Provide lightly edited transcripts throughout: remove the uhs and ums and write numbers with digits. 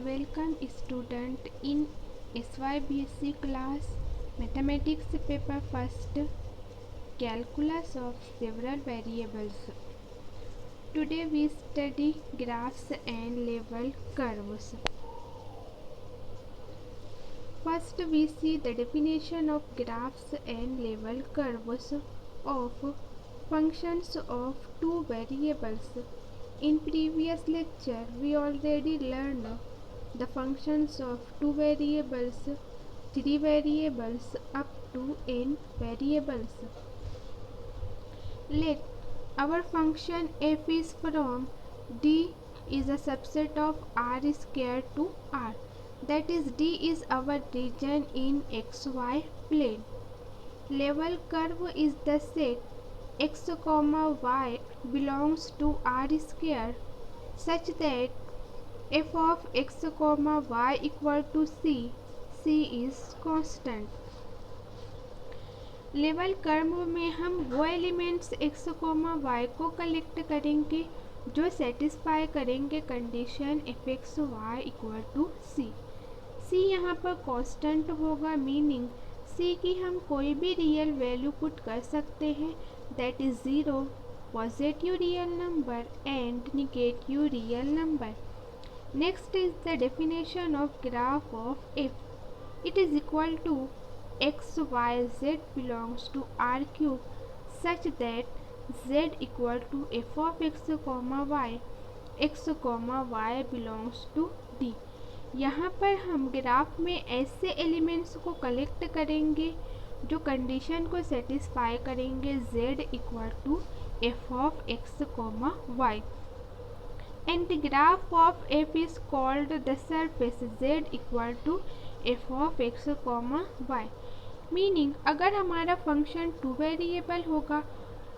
Welcome student in SYBSC class Mathematics paper first Calculus of several variables. Today we study graphs and level curves. First we see the definition of graphs and level curves of functions of two variables. In previous lecture we already learned the functions of two variables, three variables up to n variables. Let our function f is from D is a subset of R square to R. That is, D is our region in xy plane. Level curve is the set x, y belongs to R square such that f of x, y equal to c is constant. Level curve में हम वो elements x, y को collect करेंगे जो satisfy करेंगे condition f x y equal to c. C यहाँ पर constant होगा, मीनिंग सी की हम कोई भी रियल वैल्यू पुट कर सकते हैं, that is 0, positive real number and negative real number. Next is the definition of graph of f. It is equal to x, y, z belongs to R cube such that z equal to f of x, y, x, y belongs to D. यहाँ पर हम graph में ऐसे elements को collect करेंगे जो condition को satisfy करेंगे z equal to f of x, y. And the graph of f is called the surface z equal to f of x, y. Meaning अगर हमारा फंक्शन टू वेरिएबल होगा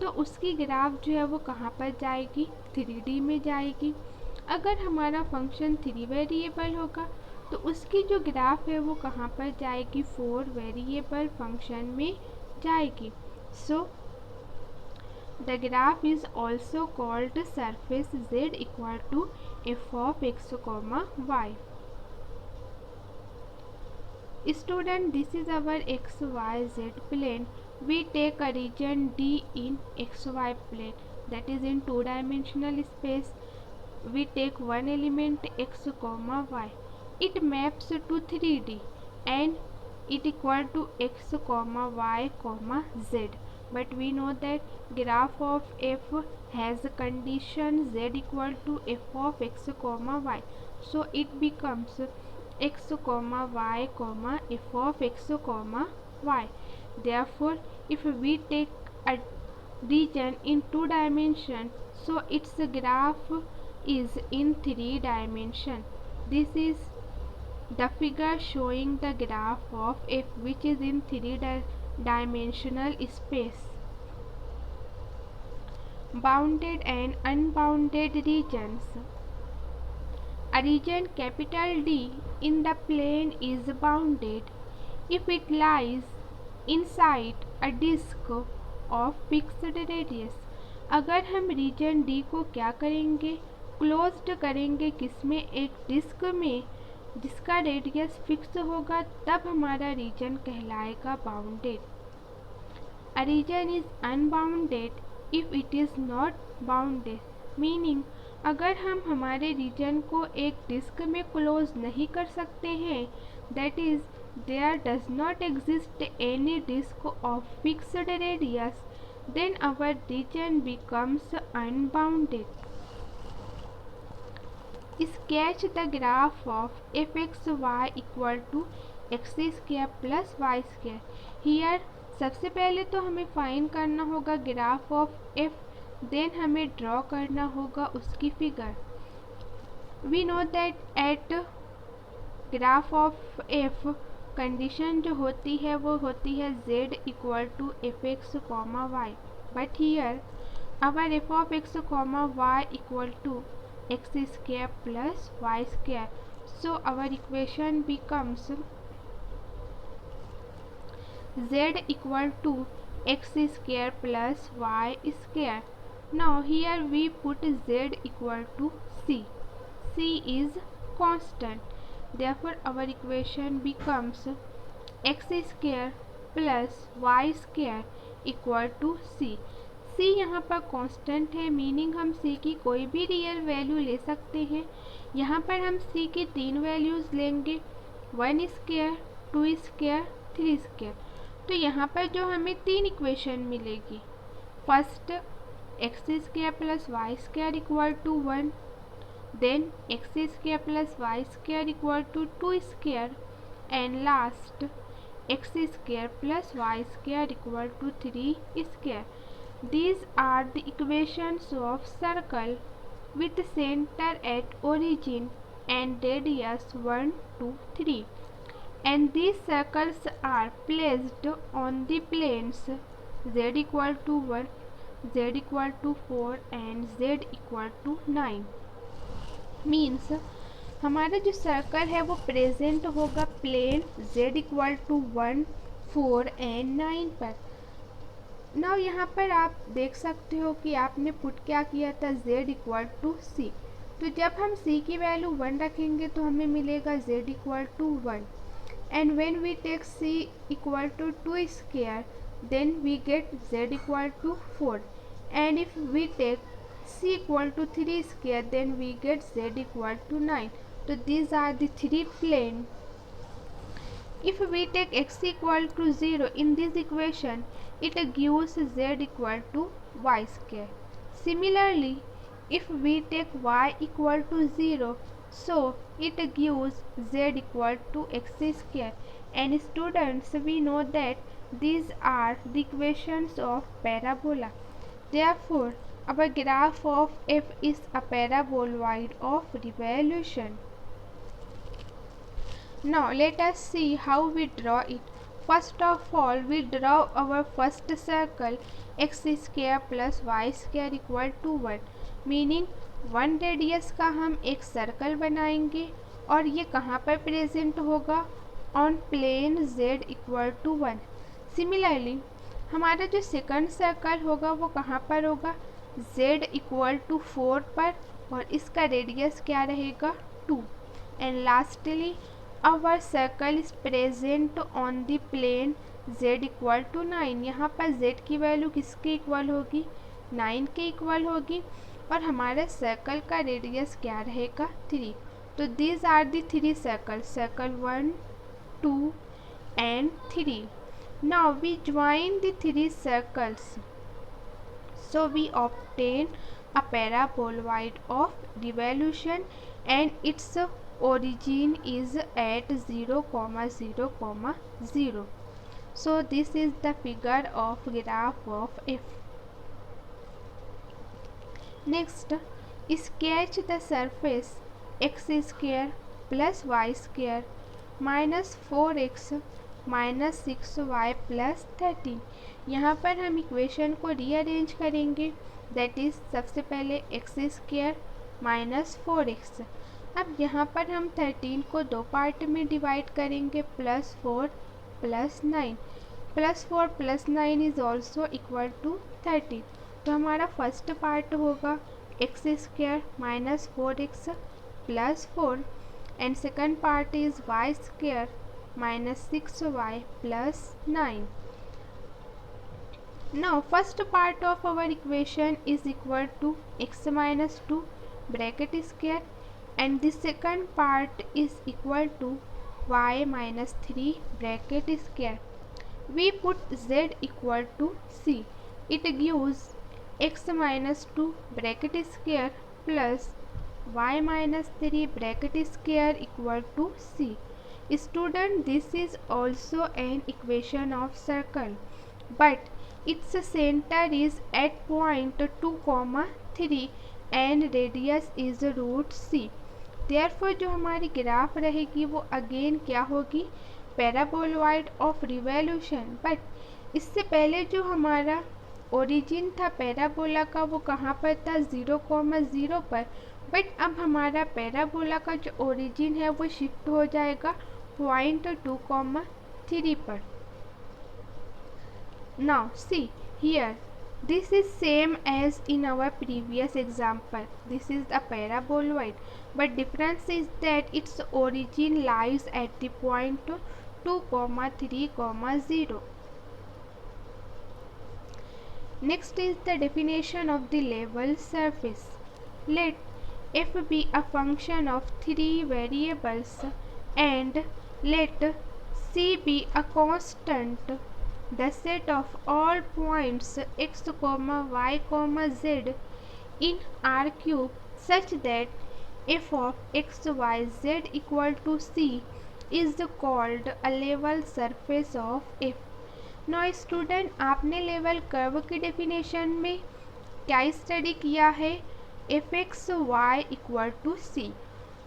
तो उसकी ग्राफ जो है वो कहाँ पर जाएगी, 3D में जाएगी. अगर हमारा फंक्शन थ्री वेरिएबल होगा तो उसकी जो ग्राफ है वो कहाँ पर जाएगी, 4 वेरिएबल फंक्शन में जाएगी. So the graph is also called surface z equal to f of x, y. Student, this is our xyz plane. We take a region D in xy plane, that is in two-dimensional space. We take one element x, y. It maps to 3D and it equal to x, y, z. But we know that graph of f has a condition z equal to f of x, y. So it becomes x, y, f of x, y. Therefore, if we take a region in 2 dimension, so its graph is in 3 dimension. This is the figure showing the graph of f which is in 3 dimensional space. Bounded and unbounded regions. A region capital D in the plane is bounded if it lies inside a disk of fixed radius. अगर हम reason D को क्या करेंगे, closed करेंगे, किसमें, एक disc में जिसका रेडियस फिक्स होगा, तब हमारा रीजन कहलाएगा bounded. A region is unbounded if it is not bounded, meaning अगर हम हमारे रीजन को एक डिस्क में क्लोज नहीं कर सकते हैं, that is there does not exist any disc of fixed radius, then our region becomes unbounded. Sketch the graph of f x y equal to x square plus y square. Here सबसे पहले तो हमें find करना होगा graph of f, then हमें draw करना होगा उसकी figure. We know that at graph of f condition जो होती है वो होती है z equal to F x, y. But here our f of x, y equal to x square plus y square. So our equation becomes z equal to x square plus y square. Now here we put z equal to c. C is constant. Therefore our equation becomes x square plus y square equal to c। c यहाँ पर constant है, meaning हम c की कोई भी real value ले सकते हैं। यहाँ पर हम c की 3 वैल्यूज़ लेंगे, 1 स्क्वायर, 2 स्क्वायर, 3 स्क्वायर। तो यहाँ पर जो हमें 3 इक्वेशन मिलेगी, first x square plus y square equal to 1, then x square plus y square equal to 2 square, and last x square plus y square equal to 3 square. These are the equations of circle with center at origin and radius 1, 2, 3. And these circles are placed on the planes z equal to 1, z equal to 4 and z equal to 9. Means हमारा जो circle है वो present होगा plane z equal to 1, 4 and 9 पर। Now यहाँ पर आप देख सकते हो कि आपने पुट क्या किया था, z इक्वल टू c। तो जब हम c की वैल्यू 1 रखेंगे तो हमें मिलेगा z equal to 1, and when we take c equal to 2 square then we get z equal to 4, and if we take c equal to 3 square then we get z equal to 9. So these are the 3 plane. If we take x equal to 0 in this equation, it gives z equal to y square. Similarly, if we take y equal to 0, so it gives z equal to x square. And students, we know that these are the equations of parabola. Therefore, our graph of f is a paraboloid of revolution. Now let us see how we draw it. First of all, we draw our first circle x square plus y square equal to 1, meaning 1 radius का हम एक circle बनाएंगे और ये कहाँ पर present होगा, on plane z equal to 1। Similarly हमारा जो सेकंड सर्कल होगा वो कहाँ पर होगा, z इक्वल टू 4 पर, और इसका रेडियस क्या रहेगा 2। And lastly our circle is present on the plane z equal to 9। यहाँ पर z की वैल्यू किसके इक्वल होगी, 9 के इक्वल होगी, और हमारे सर्कल का रेडियस क्या रहेगा 3। तो these are the 3 circle, circle 1, 2 and 3। Now we join the 3 circles, so we obtain a paraboloid of revolution and its origin is at 0, 0, 0. So this is the figure of graph of f. Next, sketch the surface x square plus y square minus 4x minus 6y plus 13। यहाँ पर हम equation को rearrange करेंगे, that is सबसे पहले x square minus 4x। अब यहाँ पर हम 13 को 2 पार्ट में डिवाइड करेंगे, plus 4 plus 9, plus 4 plus 9 is also equal to 13। तो हमारा फर्स्ट पार्ट होगा x square minus 4x plus 4, and second part is y square minus 6y plus 9. Now first part of our equation is equal to x minus 2 bracket square, and the second part is equal to y minus 3 bracket square. We put z equal to c. It gives x minus 2 bracket square plus y minus 3 bracket square equal to c. Student, this is also an equation of circle, but its center is at point 2, 3 and radius is root c. Therefore जो हमारी graph रहेगी वो again क्या होगी, paraboloid of revolution. But इससे पहले जो हमारा ओरिजिन था पैराबोला का वो कहाँ पर था, 0, 0 पर। बट अब हमारा पैराबोला का जो ओरिजिन है वो शिफ्ट हो जाएगा पॉइंट 2, 3 पर। Now see here, This is same as in our previous example. This is a paraboloid, but difference is that its origin lies at the point 2, 3, 0. Next is the definition of the level surface. Let f be a function of 3 variables and let c be a constant. The set of all points x, y, z in R cube such that f of x, y, z equal to c is called a level surface of f. No student, आपने level curve की definition में क्या study किया है? F x y equal to c.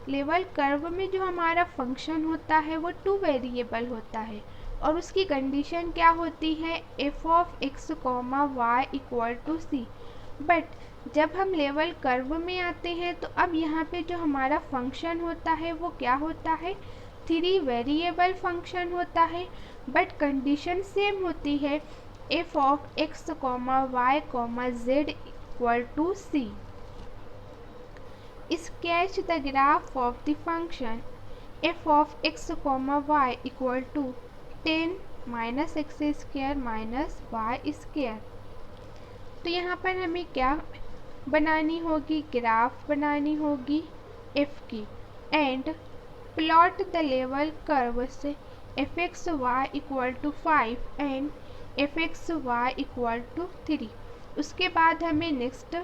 Level curve में जो हमारा function होता है वो 2 वेरिएबल होता है और उसकी कंडीशन क्या होती है? F of x comma y equal to c. But जब हम लेवल कर्व में आते हैं तो अब यहाँ पे जो हमारा फंक्शन होता है वो क्या होता है? 3 वेरिएबल फंक्शन होता है, बट कंडीशन सेम होती है, f of x comma y comma z equal to c. Sketch the graph of the function f of x comma y equal to 10 minus x square minus y square. तो यहाँ पर हमें क्या बनानी होगी? Graph बनानी होगी एफ की and plot the level curve से f x y equal to 5 and f x y equal to 3। उसके बाद हमें नेक्स्ट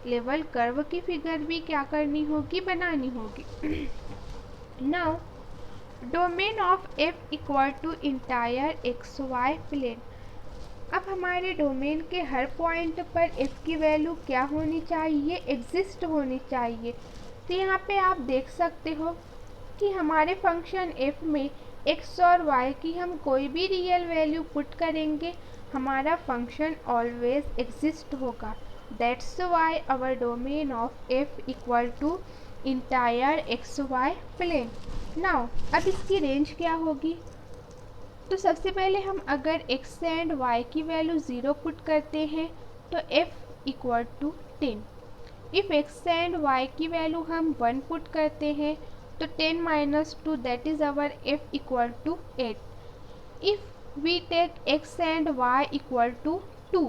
लेवल कर्व की फिगर भी क्या करनी होगी? बनानी होगी। Now domain of f equal to entire x y plane. अब हमारे डोमेन के हर पॉइंट पर एफ की वैल्यू क्या होनी चाहिए? एग्जिस्ट होनी चाहिए। तो यहाँ पे आप देख सकते हो कि हमारे फंक्शन f में x और y की हम कोई भी रियल वैल्यू पुट करेंगे, हमारा फंक्शन ऑलवेज एग्जिस्ट होगा। That's why our domain of f equal to entire x y plane. Now अब इसकी रेंज क्या होगी? तो सबसे पहले हम अगर x एंड y की वैल्यू 0 पुट करते हैं तो f equal to 10। If x and y की वैल्यू हम 1 पुट करते हैं तो 10 minus 2 that is our f equal to 8. If we take x and y equal to 2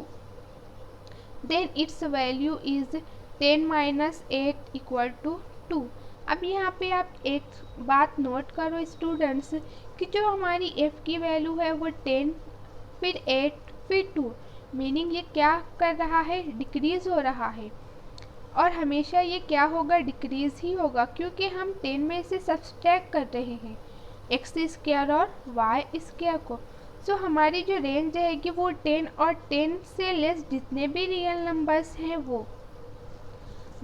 then its value is 10 minus 8 equal to 2. अब यहाँ पे आप एक बात नोट करो स्टूडेंट्स कि जो हमारी f की वैल्यू है वो 10 फिर 8 फिर 2, मीनिंग ये क्या कर रहा है? डिक्रीज़ हो रहा है और हमेशा ये क्या होगा? डिक्रीज़ ही होगा क्योंकि हम 10 में से सब्सट्रैक्ट कर रहे हैं एक्स स्क्वायर और वाई स्क्वायर को। सो हमारी जो रेंज रहेगी वो 10 और 10 से लेस जितने भी रियल नंबर्स हैं वो।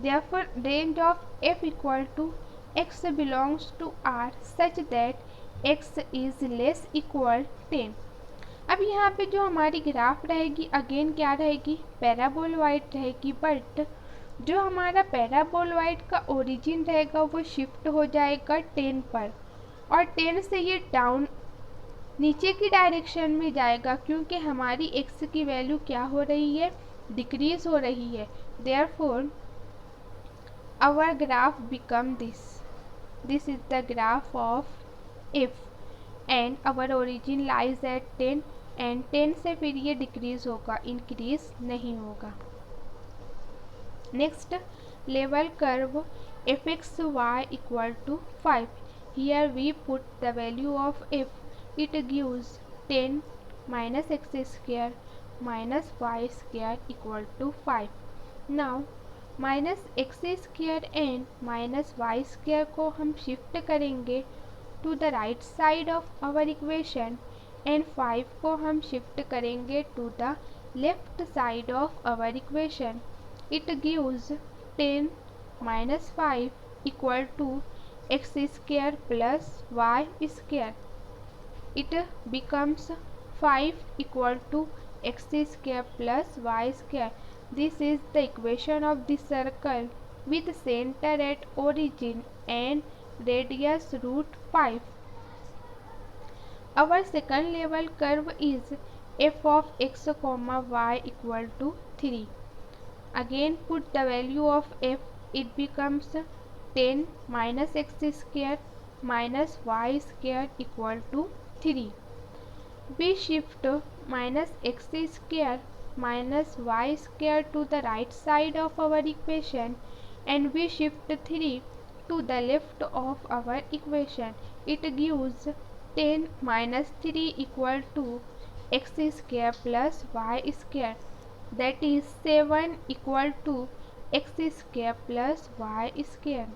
Therefore range of f equal to x belongs to R such that x is less equal 10। अब यहाँ पे जो हमारी ग्राफ रहेगी अगेन क्या रहेगी? पैराबोलॉइड रहेगी, बट जो हमारा पैराबोलॉइड का ओरिजिन रहेगा वो शिफ्ट हो जाएगा 10 पर और 10 से ये डाउन नीचे की डायरेक्शन में जाएगा क्योंकि हमारी x की वैल्यू क्या हो रही है? डिक्रीज हो रही है। Therefore our graph become this is the graph of f and our origin lies at 10 and 10 से फिर ये डिक्रीज होगा, इंक्रीज नहीं होगा। Next, level curve fxy equal to 5. Here we put the value of f. It gives 10 minus x square minus y square equal to 5. Now, minus x square and minus y square को हम shift करेंगे to the right side of our equation and 5 को हम shift करेंगे to the left side of our equation. It gives 10 minus 5 equal to x square plus y square. It becomes 5 equal to x square plus y square. This is the equation of the circle with center at origin and radius root 5. Our second level curve is f of x comma y equal to 3. Again put the value of f, it becomes 10 minus x square minus y square equal to 3. We shift minus x square minus y square to the right side of our equation and we shift 3 to the left of our equation. It gives 10 minus 3 equal to x square plus y square, that is 7 equal to x square plus y square.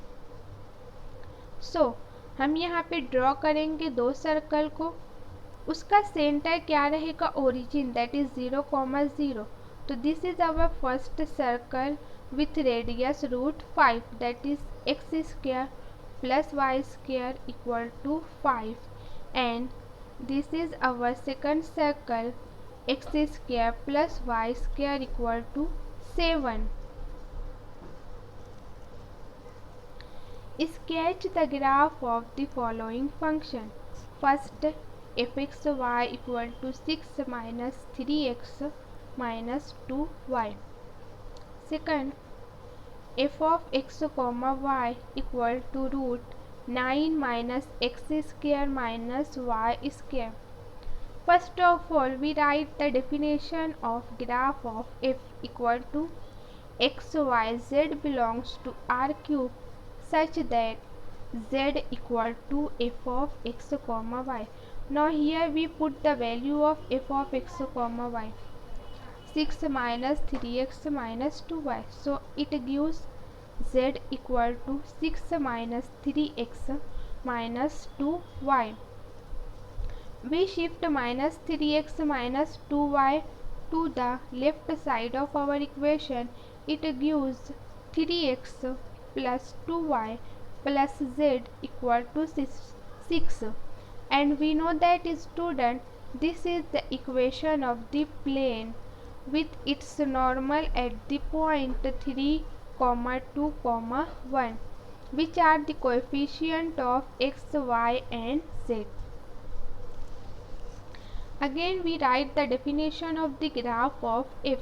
हम यहाँ पे draw करेंगे दो circle को, उसका centre क्या रहेगा, origin, that is 0, 0. तो this is our first circle with radius √5, that is x square plus y square equal to 5 and this is our second circle x square plus y square equal to 7. Sketch the graph of the following function. First, fxy equal to 6 minus 3x minus 2y. Second, f of x comma y equal to √9 minus x square minus y square. First of all, we write the definition of graph of f equal to x, y, z belongs to R cube such that z equal to f of x comma y. Now here we put the value of f of x comma y, 6 minus 3x minus 2y. So it gives z equal to 6 minus 3x minus 2y. We shift minus 3x minus 2y to the left side of our equation. It gives 3x plus 2y plus z equal to 6. And we know that, student, this is the equation of the plane with its normal at the point 3, 2, 1, which are the coefficient of x, y and z. Again we write the definition of the graph of f.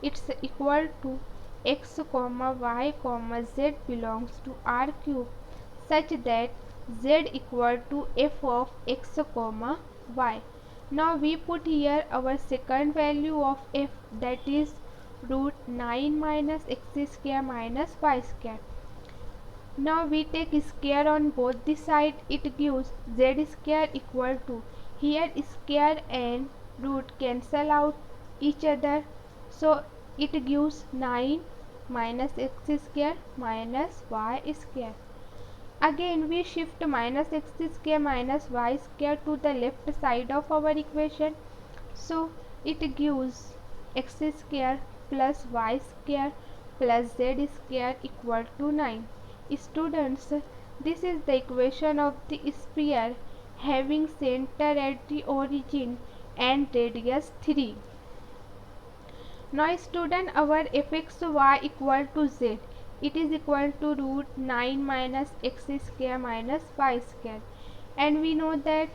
It's equal to x, y, z belongs to R cube such that z equal to f of x, y. Now we put here our second value of f, that is √9 minus x square minus y square. Now we take square on both the side, it gives z square equal to, here square and root cancel out each other, so it gives 9 minus x square minus y square. Again we shift minus x square minus y square to the left side of our equation, so it gives x square plus y square plus z square equal to 9. Students, this is the equation of the sphere having center at the origin and radius 3. Now student, our fxy equal to z, it is equal to √9 minus x square minus y square, and we know that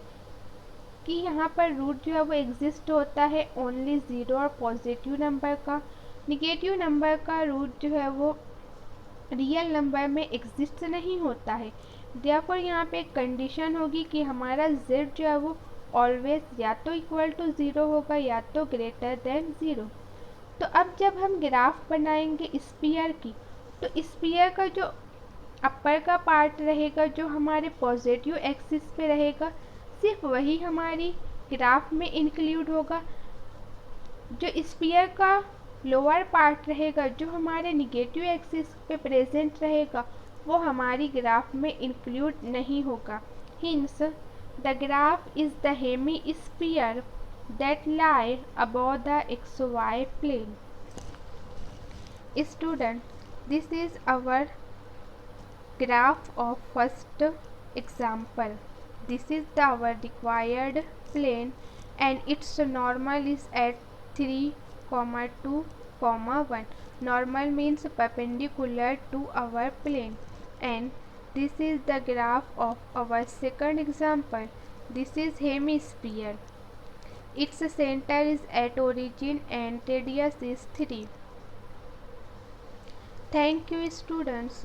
कि यहाँ पर root जो है वो exist होता है only zero और positive number का, निगेटिव नंबर का रूट जो है वो रियल नंबर में एग्जिस्ट नहीं होता है. देयरफॉर यहाँ पे एक कंडीशन होगी कि हमारा z जो है वो ऑलवेज या तो इक्वल टू ज़ीरो होगा या तो ग्रेटर देन ज़ीरो. तो अब जब हम ग्राफ बनाएंगे स्फीयर की, तो स्फीयर का जो अपर का पार्ट रहेगा जो हमारे पॉजिटिव एक्सिस पे रहेगा, सिर्फ वही हमारी ग्राफ में इंक्लूड होगा. जो स्फीयर का लोअर पार्ट रहेगा जो हमारे निगेटिव एक्सिस पे प्रेजेंट रहेगा, वो हमारी ग्राफ में इंक्लूड नहीं होगा. Hence the graph is the hemisphere that lie above the xy plane. Student, this is our graph of first example. This is our required plane and its normal is at 3, 2, 1. Normal means perpendicular to our plane, and this is the graph of our second example. This is hemisphere. Its center is at origin and radius is 3. Thank you, students.